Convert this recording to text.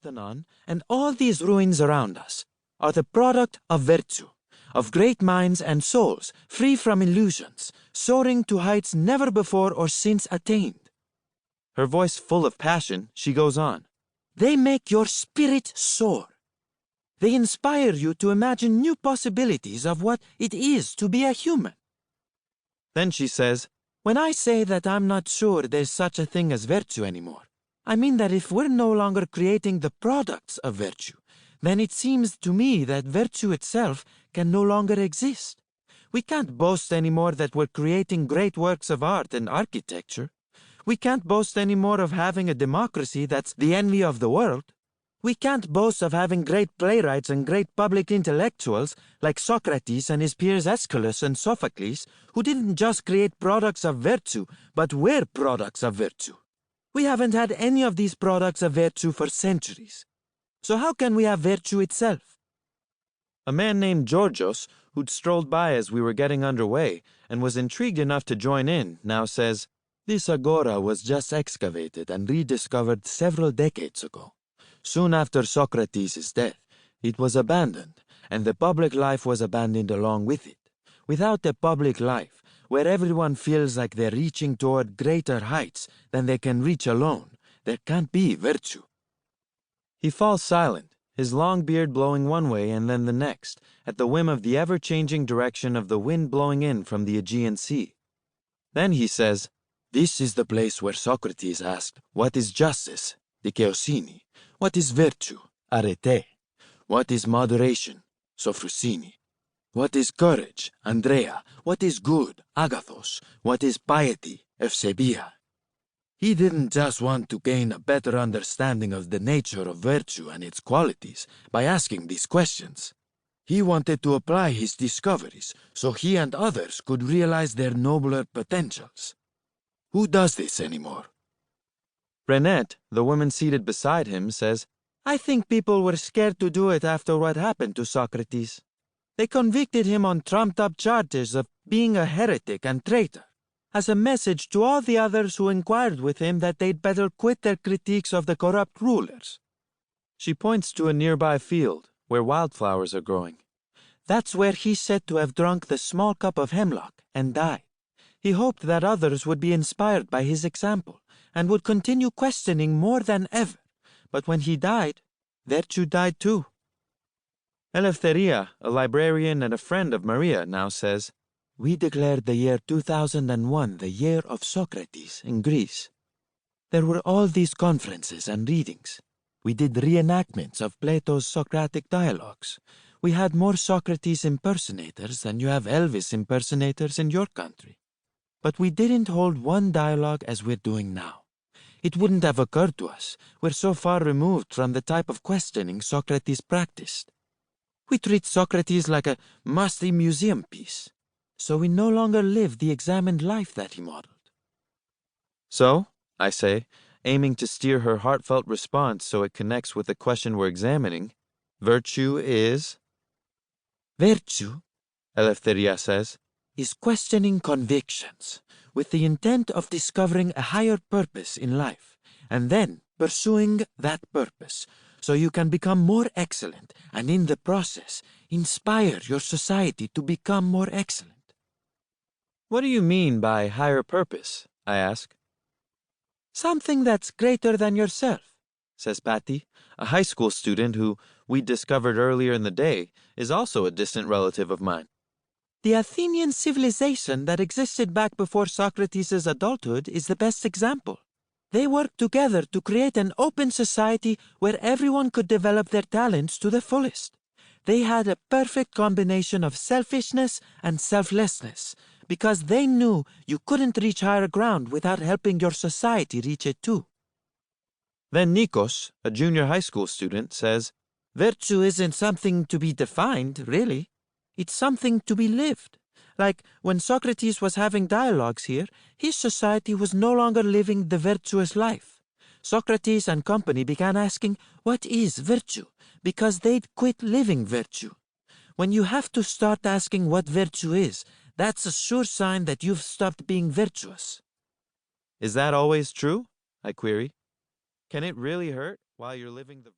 Parthenon and all these ruins around us are the product of virtue, of great minds and souls free from illusions, soaring to heights never before or since attained. Her voice full of passion, she goes on. They make your spirit soar. They inspire you to imagine new possibilities of what it is to be a human. Then she says, when I say that I'm not sure there's such a thing as virtue anymore, I mean that if we're no longer creating the products of virtue, then it seems to me that virtue itself can no longer exist. We can't boast anymore that we're creating great works of art and architecture. We can't boast anymore of having a democracy that's the envy of the world. We can't boast of having great playwrights and great public intellectuals like Socrates and his peers Aeschylus and Sophocles, who didn't just create products of virtue, but were products of virtue. We haven't had any of these products of virtue for centuries. So how can we have virtue itself? A man named Georgios, who'd strolled by as we were getting underway and was intrigued enough to join in, now says, this agora was just excavated and rediscovered several decades ago. Soon after Socrates' death, it was abandoned, and the public life was abandoned along with it. Without a public life, where everyone feels like they're reaching toward greater heights than they can reach alone, there can't be virtue. He falls silent, his long beard blowing one way and then the next, at the whim of the ever-changing direction of the wind blowing in from the Aegean Sea. Then he says, this is the place where Socrates asked, what is justice? Δικαιοσύνη. What is virtue? Arete. What is moderation? Sophrosini. What is courage? Andrea. What is good? Agathos. What is piety? Eusebia. He didn't just want to gain a better understanding of the nature of virtue and its qualities by asking these questions. He wanted to apply his discoveries so he and others could realize their nobler potentials. Who does this anymore? Renette, the woman seated beside him, says, I think people were scared to do it after what happened to Socrates. They convicted him on trumped-up charges of being a heretic and traitor, as a message to all the others who inquired with him that they'd better quit their critiques of the corrupt rulers. She points to a nearby field where wildflowers are growing. That's where he's said to have drunk the small cup of hemlock and died. He hoped that others would be inspired by his example and would continue questioning more than ever. But when he died, virtue died too. Eleftheria, a librarian and a friend of Maria, now says, we declared the year 2001 the year of Socrates in Greece. There were all these conferences and readings. We did reenactments of Plato's Socratic dialogues. We had more Socrates impersonators than you have Elvis impersonators in your country. But we didn't hold one dialogue as we're doing now. It wouldn't have occurred to us. We're so far removed from the type of questioning Socrates practiced. We treat Socrates like a musty museum piece, so we no longer live the examined life that he modeled. So, I say, aiming to steer her heartfelt response so it connects with the question we're examining, virtue is? Virtue, Eleftheria says, is questioning convictions with the intent of discovering a higher purpose in life and then pursuing that purpose so you can become more excellent and in the process inspire your society to become more excellent. What do you mean by higher purpose? I ask. Something that's greater than yourself, says Patty, a high school student who, we discovered earlier in the day, is also a distant relative of mine. The Athenian civilization that existed back before Socrates' adulthood is the best example. They worked together to create an open society where everyone could develop their talents to the fullest. They had a perfect combination of selfishness and selflessness, because they knew you couldn't reach higher ground without helping your society reach it too. Then Nikos, a junior high school student, says, virtue isn't something to be defined, really. It's something to be lived. Like when Socrates was having dialogues here, his society was no longer living the virtuous life. Socrates and company began asking, what is virtue? Because they'd quit living virtue. When you have to start asking what virtue is, that's a sure sign that you've stopped being virtuous. Is that always true? I query. Can it really hurt while you're living the